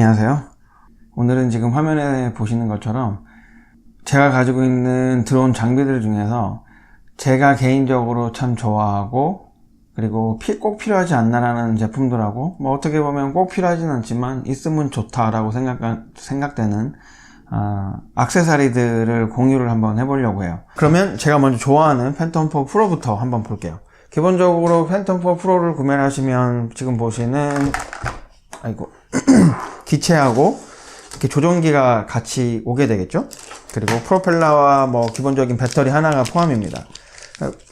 안녕하세요. 오늘은 지금 화면에 보시는 것처럼 제가 가지고 있는 드론 장비들 중에서 제가 개인적으로 참 좋아하고 그리고 꼭 필요하지 않나라는 제품들하고 어떻게 보면 꼭 필요하진 않지만 있으면 좋다라고 생각되는 액세서리들을 공유를 한번 해보려고 해요. 그러면 제가 먼저 좋아하는 팬텀4 프로부터 한번 볼게요. 기본적으로 팬텀4 프로를 구매를 하시면 지금 보시는 기체하고 이렇게 조종기가 같이 오게 되겠죠. 그리고 프로펠러와 기본적인 배터리 하나가 포함입니다.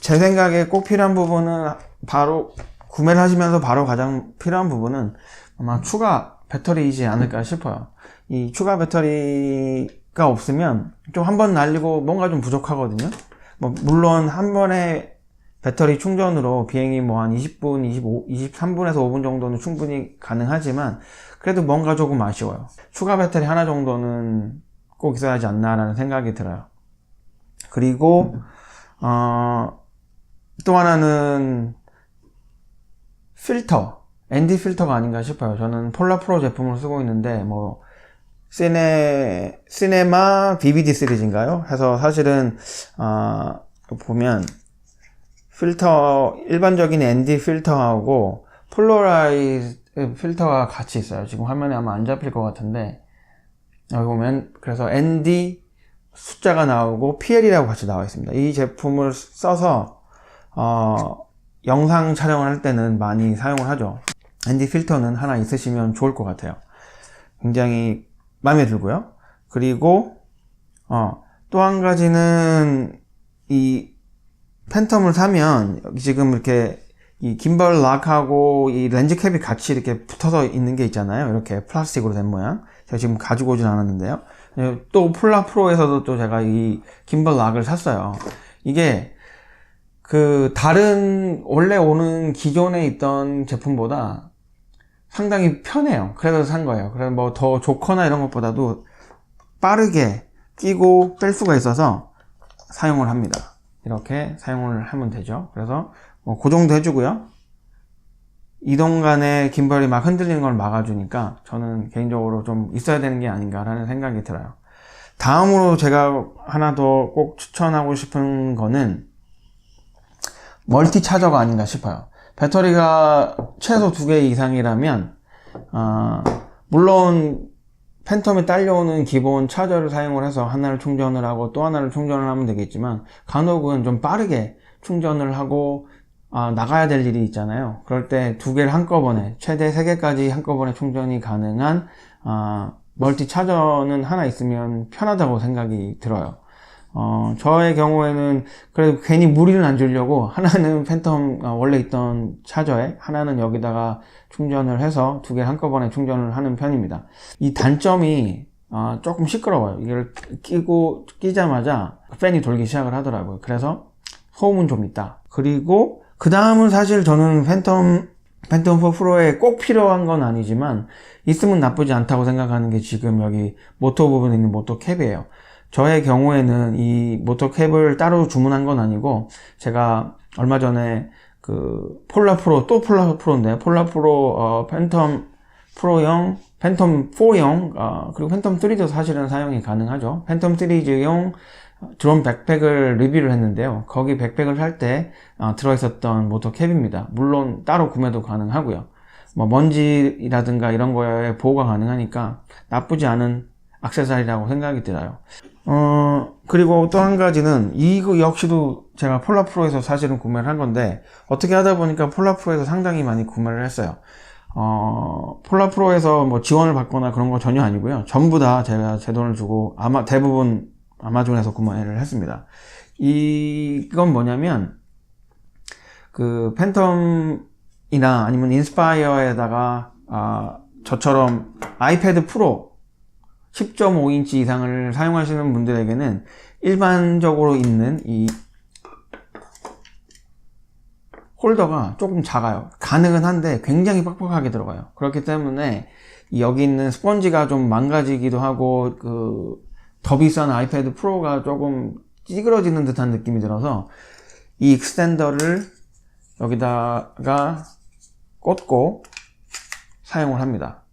제 생각에 꼭 필요한 부분은 바로 구매를 하시면서 바로 가장 필요한 부분은 아마 추가 배터리이지 않을까 싶어요. 이 추가 배터리가 없으면 좀 한번 날리고 뭔가 좀 부족하거든요. 물론 한 번에 배터리 충전으로 비행이 한 20분, 23분에서 5분 정도는 충분히 가능하지만 그래도 뭔가 조금 아쉬워요. 추가 배터리 하나 정도는 꼭 있어야 하지 않나 라는 생각이 들어요. 그리고 또 하나는 필터, ND 필터가 아닌가 싶어요. 저는 폴라프로 제품을 쓰고 있는데 시네마 BBD 시리즈인가요? 해서 사실은 보면 필터, 일반적인 ND 필터하고 폴라라이즈 필터가 같이 있어요. 지금 화면에 아마 안 잡힐 것 같은데 여기 보면 그래서 ND 숫자가 나오고 PL이라고 같이 나와 있습니다. 이 제품을 써서 영상 촬영을 할 때는 많이 사용을 하죠. ND 필터는 하나 있으시면 좋을 것 같아요. 굉장히 마음에 들고요. 그리고 또 한 가지는 이 팬텀을 사면 여기 지금 이렇게 이 김벌 락하고 이 렌즈 캡이 같이 이렇게 붙어서 있는 게 있잖아요. 이렇게 플라스틱으로 된 모양. 제가 지금 가지고 오진 않았는데요. 또 폴라프로에서도 또 제가 이 김벌 락을 샀어요. 이게 다른 원래 오는 기존에 있던 제품보다 상당히 편해요. 그래서 산 거예요. 그래서 더 좋거나 이런 것보다도 빠르게 끼고 뺄 수가 있어서 사용을 합니다. 이렇게 사용을 하면 되죠. 그래서 고정도 해주고요. 이동 간에 김벌이 막 흔들리는 걸 막아주니까 저는 개인적으로 좀 있어야 되는 게 아닌가라는 생각이 들어요. 다음으로 제가 하나 더 꼭 추천하고 싶은 거는 멀티 차저가 아닌가 싶어요. 배터리가 최소 2개 이상이라면 물론 팬텀에 딸려오는 기본 차저를 사용을 해서 하나를 충전을 하고 또 하나를 충전을 하면 되겠지만 간혹은 좀 빠르게 충전을 하고 나가야 될 일이 있잖아요. 그럴 때 2개를 한꺼번에 최대 3개까지 한꺼번에 충전이 가능한 멀티 차저는 하나 있으면 편하다고 생각이 들어요. 저의 경우에는 그래도 괜히 무리는 안 주려고 하나는 팬텀 원래 있던 차저에 하나는 여기다가 충전을 해서 2개를 한꺼번에 충전을 하는 편입니다. 이 단점이 조금 시끄러워요. 이걸 끼자마자 팬이 돌기 시작을 하더라고요. 그래서 소음은 좀 있다. 그리고 그 다음은 사실 저는 팬텀4 프로에 꼭 필요한 건 아니지만 있으면 나쁘지 않다고 생각하는 게 지금 여기 모터 부분에 있는 모터 캡이에요. 저의 경우에는 이 모터 캡을 따로 주문한 건 아니고 제가 얼마 전에 폴라프로, 또 폴라프로인데 폴라프로 팬텀 프로용, 팬텀 4용 그리고 팬텀 3도 사실은 사용이 가능하죠. 팬텀 시리즈용 드론 백팩을 리뷰를 했는데요. 거기 백팩을 살 때 들어있었던 모터 캡입니다. 물론 따로 구매도 가능하고요. 먼지라든가 이런 거에 보호가 가능하니까 나쁘지 않은 액세서리라고 생각이 들어요. 그리고 또 한 가지는 이거 역시도 제가 폴라프로에서 사실은 구매를 한 건데 어떻게 하다 보니까 폴라프로에서 상당히 많이 구매를 했어요. 폴라프로에서 지원을 받거나 그런 거 전혀 아니고요. 전부 다 제가 제 돈을 주고 대부분 아마존에서 구매를 했습니다. 이건 뭐냐면 팬텀이나 아니면 인스파이어에다가 저처럼 아이패드 프로 10.5인치 이상을 사용하시는 분들에게는 일반적으로 있는 이 홀더가 조금 작아요. 가능은 한데 굉장히 빡빡하게 들어가요. 그렇기 때문에 여기 있는 스펀지가 좀 망가지기도 하고 더 비싼 아이패드 프로가 조금 찌그러지는 듯한 느낌이 들어서 이 익스텐더를 여기다가 꽂고 사용을 합니다.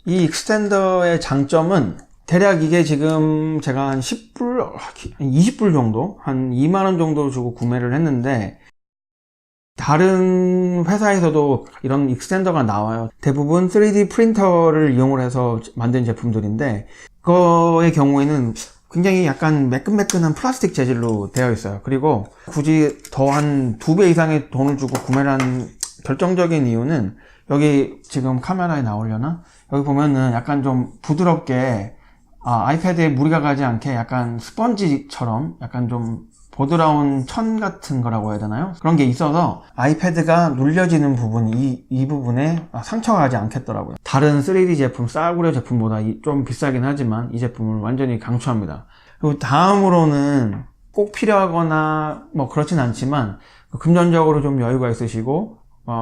이 익스텐더의 장점은 대략 이게 지금 제가 한 10불, 20불 정도? 한 2만원 정도 주고 구매를 했는데, 다른 회사에서도 이런 익스텐더가 나와요. 대부분 3D 프린터를 이용을 해서 만든 제품들인데, 그거의 경우에는 굉장히 약간 매끈매끈한 플라스틱 재질로 되어 있어요. 그리고 굳이 더 한 2배 이상의 돈을 주고 구매를 한 결정적인 이유는, 여기 지금 카메라에 나오려나? 여기 보면은 약간 좀 부드럽게 아이패드에 무리가 가지 않게 약간 스펀지처럼 약간 좀 보드라운 천 같은 거라고 해야 되나요? 그런 게 있어서 아이패드가 눌려지는 부분, 이 부분에 상처가 가지 않겠더라고요. 다른 3D 제품, 싸구려 제품보다 좀 비싸긴 하지만 이 제품을 완전히 강추합니다. 그리고 다음으로는 꼭 필요하거나 뭐 그렇진 않지만 금전적으로 좀 여유가 있으시고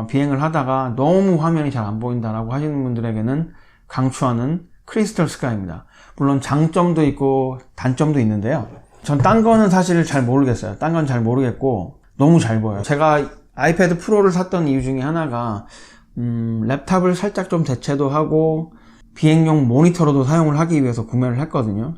비행을 하다가 너무 화면이 잘 안 보인다라고 하시는 분들에게는 강추하는 크리스털 스카이입니다. 물론 장점도 있고 단점도 있는데요. 전 딴 거는 사실 잘 모르겠어요. 딴 건 잘 모르겠고 너무 잘 보여요. 제가 아이패드 프로를 샀던 이유 중에 하나가 랩탑을 살짝 좀 대체도 하고 비행용 모니터로도 사용을 하기 위해서 구매를 했거든요.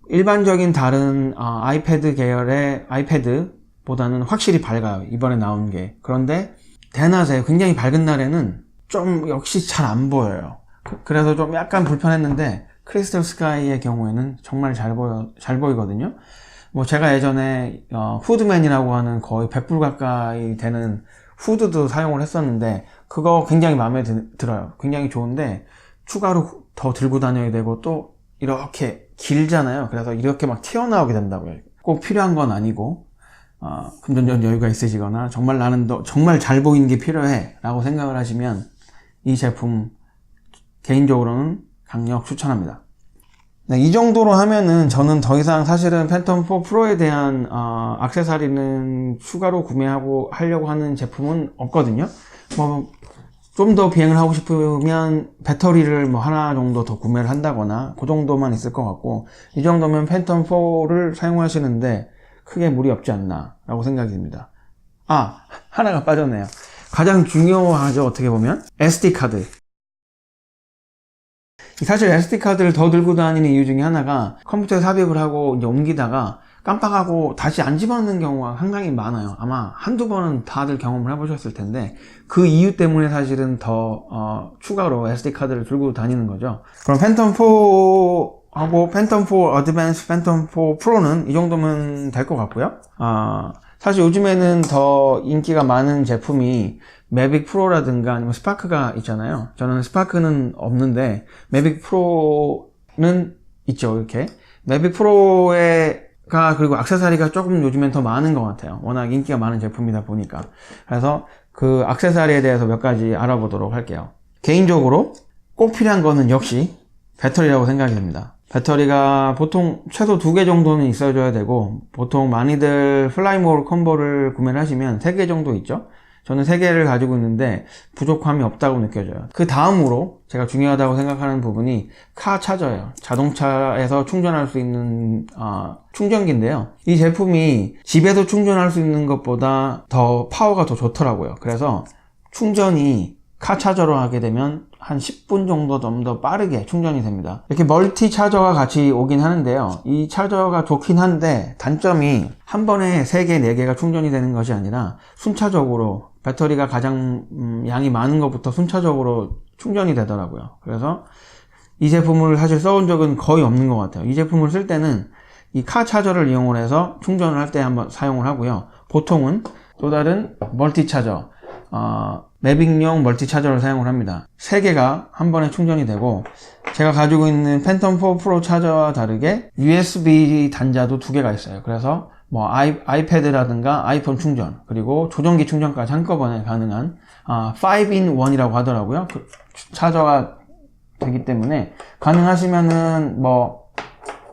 일반적인 다른 아이패드 계열의 아이패드보다는 확실히 밝아요. 이번에 나온 게. 그런데 대낮에 굉장히 밝은 날에는 좀 역시 잘 안 보여요. 그래서 좀 약간 불편했는데 크리스털 스카이의 경우에는 정말 잘 보이거든요. 뭐 제가 예전에 후드맨이라고 하는 거의 100불 가까이 되는 후드도 사용을 했었는데 그거 굉장히 마음에 들어요. 굉장히 좋은데 추가로 더 들고 다녀야 되고 또 이렇게 길잖아요. 그래서 이렇게 막 튀어나오게 된다고요. 꼭 필요한 건 아니고 금전적 여유가 있으시거나 정말 나는 정말 잘 보이는 게 필요해 라고 생각을 하시면 이 제품 개인적으로는 강력 추천합니다. 네, 이 정도로 하면은 저는 더 이상 사실은 팬텀 4 프로에 대한 액세서리는 추가로 하려고 하는 제품은 없거든요. 뭐 좀 더 비행을 하고 싶으면 배터리를 뭐 하나 정도 더 구매를 한다거나 그 정도만 있을 것 같고, 이 정도면 팬텀 4를 사용하시는데 크게 무리 없지 않나 라고 생각이 듭니다. 하나가 빠졌네요. 가장 중요하죠. 어떻게 보면 SD카드. 사실 SD카드를 더 들고 다니는 이유 중에 하나가 컴퓨터에 삽입을 하고 이제 옮기다가 깜빡하고 다시 안 집어넣는 경우가 상당히 많아요. 아마 한두 번은 다들 경험을 해보셨을 텐데 그 이유 때문에 사실은 더 추가로 SD카드를 들고 다니는 거죠. 그럼 팬텀 4하고 팬텀 4 어드밴스, 팬텀 4 프로는 이 정도면 될 것 같고요. 사실 요즘에는 더 인기가 많은 제품이 매빅 프로라든가 아니면 스파크가 있잖아요. 저는 스파크는 없는데 매빅 프로는 있죠. 이렇게 매빅 프로가 그리고 액세서리가 조금 요즘엔 더 많은 것 같아요. 워낙 인기가 많은 제품이다 보니까. 그래서 그 액세서리에 대해서 몇 가지 알아보도록 할게요. 개인적으로 꼭 필요한 거는 역시 배터리라고 생각이 듭니다. 배터리가 보통 최소 2개 정도는 있어줘야 되고, 보통 많이들 플라이모어 콤보를 구매를 하시면 3개 정도 있죠. 저는 3개를 가지고 있는데 부족함이 없다고 느껴져요. 그 다음으로 제가 중요하다고 생각하는 부분이 카 차저예요. 자동차에서 충전할 수 있는 충전기인데요. 이 제품이 집에서 충전할 수 있는 것보다 더 파워가 더 좋더라고요. 그래서 충전이 카 차저로 하게 되면 한 10분 정도 좀 더 빠르게 충전이 됩니다. 이렇게 멀티 차저가 같이 오긴 하는데요. 이 차저가 좋긴 한데 단점이 한 번에 3개, 4개가 충전이 되는 것이 아니라 순차적으로 배터리가 가장 양이 많은 것부터 순차적으로 충전이 되더라고요. 그래서 이 제품을 사실 써온 적은 거의 없는 것 같아요. 이 제품을 쓸 때는 이 카 차저를 이용을 해서 충전을 할 때 한번 사용을 하고요. 보통은 또 다른 멀티 차저, 매빅용 멀티 차저를 사용을 합니다. 3개가 한 번에 충전이 되고, 제가 가지고 있는 팬텀 4 프로 차저와 다르게 USB 단자도 2개가 있어요. 그래서 뭐 아이패드라든가 아이폰 충전, 그리고 조정기 충전까지 한꺼번에 가능한 5-in-1이라고 하더라고요. 그 차저가 되기 때문에 가능하시면은 뭐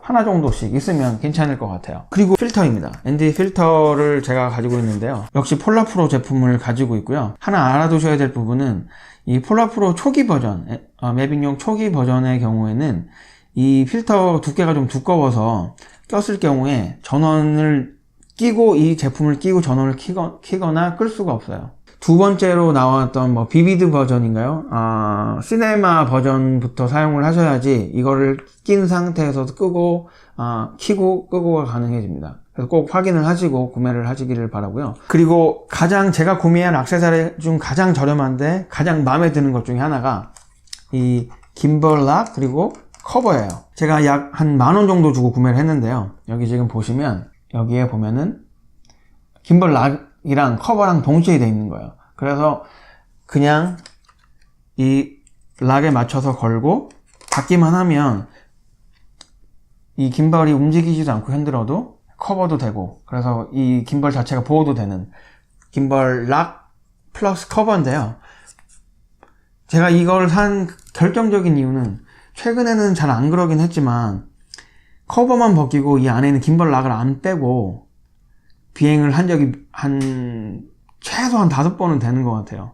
하나 정도씩 있으면 괜찮을 것 같아요. 그리고 필터입니다. ND 필터를 제가 가지고 있는데요. 역시 폴라프로 제품을 가지고 있고요. 하나 알아두셔야 될 부분은 이 폴라프로 초기 버전, 매빅용 초기 버전의 경우에는 이 필터 두께가 좀 두꺼워서 꼈을 경우에 전원을 끼고 이 제품을 끼고 전원을 키거나 끌 수가 없어요. 두 번째로 나왔던 뭐 비비드 버전인가요? 시네마 버전부터 사용을 하셔야지 이거를 낀 상태에서 끄고 키고 끄고가 가능해집니다. 그래서 꼭 확인을 하시고 구매를 하시기를 바라고요. 그리고 제가 구매한 액세서리 중 가장 저렴한데 가장 마음에 드는 것 중에 하나가 이 김벌 락 그리고 커버예요. 제가 약 한 10,000원 정도 주고 구매를 했는데요. 여기 지금 보시면 여기에 보면은 김벌 락이랑 커버랑 동시에 되어 있는 거예요. 그래서 그냥 이 락에 맞춰서 걸고 닫기만 하면 이 김벌이 움직이지도 않고 흔들어도 커버도 되고, 그래서 이 김벌 자체가 보호도 되는 김벌 락 플러스 커버인데요. 제가 이걸 산 결정적인 이유는 최근에는 잘 안 그러긴 했지만 커버만 벗기고 이 안에 있는 김벌 락을 안 빼고 비행을 한 적이 최소한 5번은 되는 것 같아요.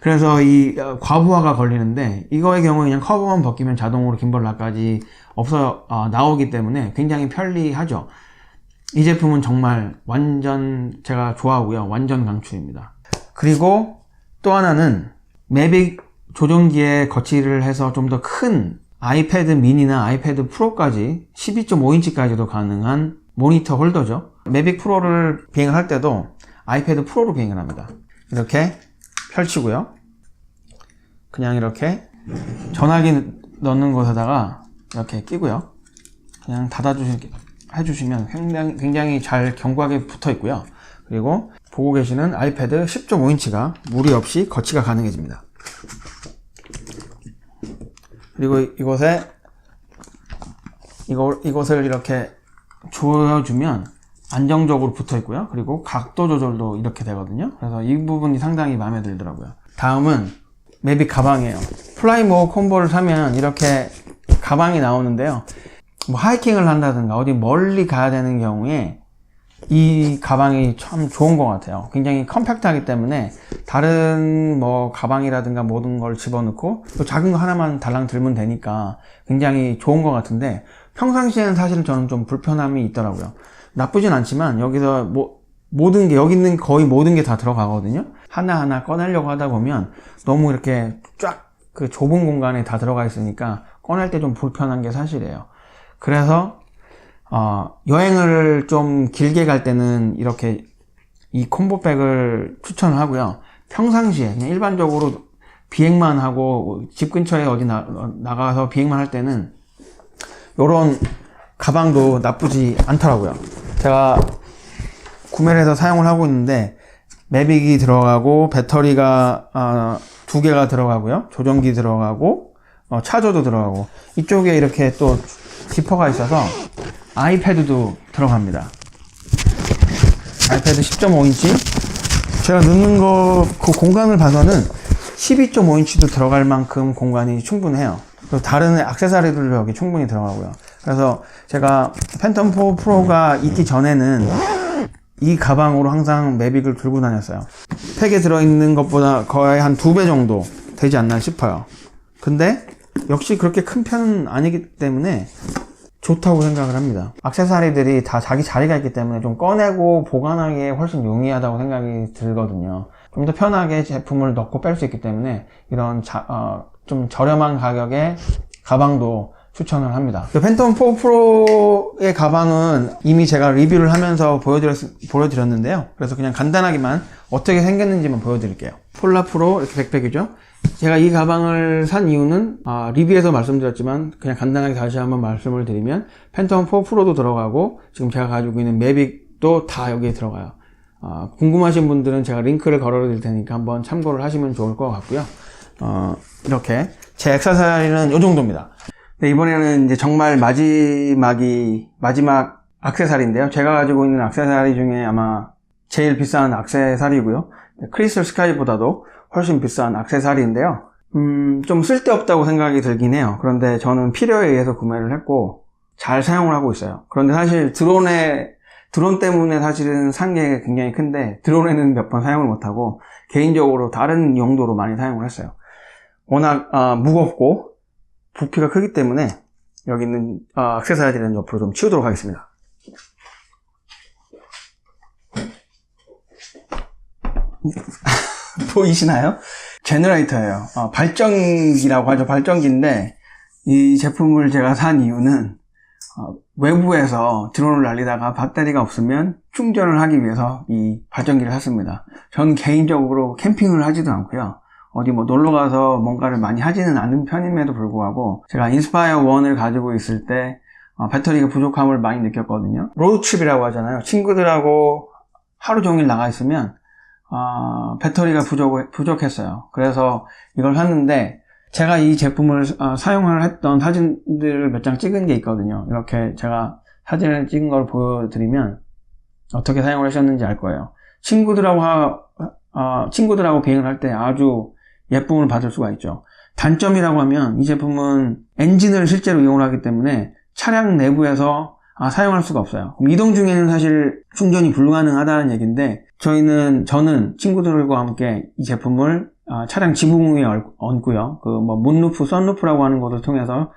그래서 이 과부하가 걸리는데, 이거의 경우에 그냥 커버만 벗기면 자동으로 김벌 락까지 나오기 때문에 굉장히 편리하죠. 이 제품은 정말 완전 제가 좋아하고요. 완전 강추입니다. 그리고 또 하나는 매빅 조종기에 거치를 해서 좀 더 큰 아이패드 미니나 아이패드 프로까지 12.5인치까지도 가능한 모니터 홀더죠. 매빅 프로를 비행을 할 때도 아이패드 프로로 비행을 합니다. 이렇게 펼치고요. 그냥 이렇게 전화기 넣는 곳에다가 이렇게 끼고요. 그냥 해주시면 굉장히 잘 견고하게 붙어 있고요. 그리고 보고 계시는 아이패드 10.5인치가 무리 없이 거치가 가능해집니다. 그리고 이것을 이렇게 조여주면 안정적으로 붙어 있고요. 그리고 각도 조절도 이렇게 되거든요. 그래서 이 부분이 상당히 마음에 들더라고요. 다음은 매빅 가방이에요. 플라이모어 콤보를 사면 이렇게 가방이 나오는데요. 뭐 하이킹을 한다든가 어디 멀리 가야 되는 경우에 이 가방이 참 좋은 것 같아요. 굉장히 컴팩트하기 때문에 다른 뭐 가방이라든가 모든 걸 집어넣고 또 작은 거 하나만 달랑 들면 되니까 굉장히 좋은 것 같은데, 평상시에는 사실은 저는 좀 불편함이 있더라고요. 나쁘진 않지만 여기서 여기 있는 거의 모든 게 다 들어가거든요. 하나하나 꺼내려고 하다 보면 너무 이렇게 쫙 그 좁은 공간에 다 들어가 있으니까 꺼낼 때 좀 불편한 게 사실이에요. 그래서 여행을 좀 길게 갈 때는 이렇게 이 콤보백을 추천을 하고요. 평상시에 그냥 일반적으로 비행만 하고 집 근처에 어디 나가서 비행만 할 때는 이런 가방도 나쁘지 않더라고요. 제가 구매를 해서 사용을 하고 있는데 매빅이 들어가고 배터리가 2개가 들어가고요. 조정기 들어가고 차저도 들어가고, 이쪽에 이렇게 또 지퍼가 있어서 아이패드도 들어갑니다. 아이패드 10.5인치 제가 넣는 그 공간을 봐서는 12.5인치도 들어갈 만큼 공간이 충분해요. 그리고 다른 액세서리들도 여기 충분히 들어가고요. 그래서 제가 팬텀 4 프로가 있기 전에는 이 가방으로 항상 매빅을 들고 다녔어요. 팩에 들어있는 것보다 거의 한 2배 정도 되지 않나 싶어요. 근데 역시 그렇게 큰 편은 아니기 때문에 좋다고 생각을 합니다. 액세서리들이 다 자기 자리가 있기 때문에 좀 꺼내고 보관하기에 훨씬 용이하다고 생각이 들거든요. 좀 더 편하게 제품을 넣고 뺄 수 있기 때문에 이런 좀 저렴한 가격의 가방도 추천을 합니다. 팬텀 4 프로의 가방은 이미 제가 리뷰를 하면서 보여드렸는데요. 그래서 그냥 간단하게만 어떻게 생겼는지만 보여드릴게요. 폴라 프로 이렇게 백팩이죠. 제가 이 가방을 산 이유는 리뷰에서 말씀드렸지만 그냥 간단하게 다시 한번 말씀을 드리면 팬텀 4 프로도 들어가고 지금 제가 가지고 있는 매빅도 다 여기에 들어가요. 궁금하신 분들은 제가 링크를 걸어 드릴 테니까 한번 참고를 하시면 좋을 것 같고요. 이렇게 제 액세서리는 이 정도입니다. 네, 이번에는 이제 정말 마지막 액세서리인데요. 제가 가지고 있는 액세서리 중에 아마 제일 비싼 액세서리고요. 크리스탈 스카이보다도 훨씬 비싼 액세서리인데요. 좀 쓸데없다고 생각이 들긴 해요. 그런데 저는 필요에 의해서 구매를 했고 잘 사용을 하고 있어요. 그런데 사실 드론 때문에 사실은 산 게 굉장히 큰데 드론에는 몇 번 사용을 못하고 개인적으로 다른 용도로 많이 사용을 했어요. 워낙 무겁고 부피가 크기 때문에 여기 있는 액세서리들은 옆으로 좀 치우도록 하겠습니다. 보이시나요? 제너레이터예요. 발전기라고 하죠. 발전기인데 이 제품을 제가 산 이유는 외부에서 드론을 날리다가 배터리가 없으면 충전을 하기 위해서 이 발전기를 샀습니다. 전 개인적으로 캠핑을 하지도 않고요. 어디 뭐 놀러 가서 뭔가를 많이 하지는 않는 편임에도 불구하고 제가 인스파이어 1을 가지고 있을 때 배터리가 부족함을 많이 느꼈거든요. 로드트립이라고 하잖아요. 친구들하고 하루 종일 나가 있으면 배터리가 부족했어요. 그래서 이걸 샀는데 제가 이 제품을 사용을 했던 사진들을 몇 장 찍은 게 있거든요. 이렇게 제가 사진을 찍은 걸 보여드리면 어떻게 사용을 하셨는지 알 거예요. 친구들하고 비행을 할 때 아주 예쁨을 받을 수가 있죠. 단점이라고 하면 이 제품은 엔진을 실제로 이용을 하기 때문에 차량 내부에서 사용할 수가 없어요. 그럼 이동 중에는 사실 충전이 불가능하다는 얘기인데 저는 친구들과 함께 이 제품을 차량 지붕 위에 얹고요. 문루프, 선루프라고 하는 것을 통해서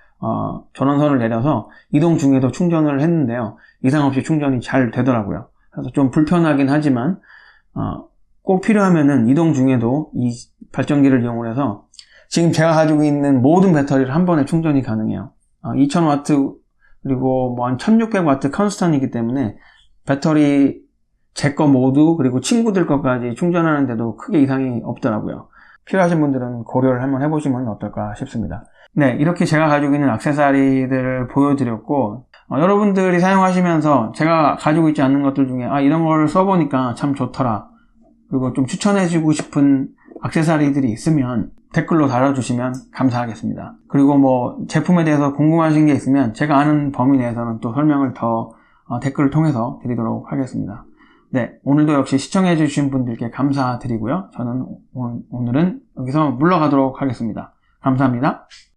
전원선을 내려서 이동 중에도 충전을 했는데요. 이상 없이 충전이 잘 되더라고요. 그래서 좀 불편하긴 하지만 꼭 필요하면은 이동 중에도 이 발전기를 이용을 해서 지금 제가 가지고 있는 모든 배터리를 한 번에 충전이 가능해요. 2000W 그리고 뭐 한 1600W 컨스턴이기 때문에 배터리 제 거 모두 그리고 친구들 것까지 충전하는데도 크게 이상이 없더라고요. 필요하신 분들은 고려를 한번 해보시면 어떨까 싶습니다. 네, 이렇게 제가 가지고 있는 액세서리들을 보여드렸고 여러분들이 사용하시면서 제가 가지고 있지 않는 것들 중에 이런 거를 써보니까 참 좋더라, 그리고 좀 추천해주고 싶은 액세서리들이 있으면 댓글로 달아주시면 감사하겠습니다. 그리고 뭐 제품에 대해서 궁금하신 게 있으면 제가 아는 범위 내에서는 또 설명을 더 댓글을 통해서 드리도록 하겠습니다. 네, 오늘도 역시 시청해주신 분들께 감사드리고요. 저는 오늘은 여기서 물러가도록 하겠습니다. 감사합니다.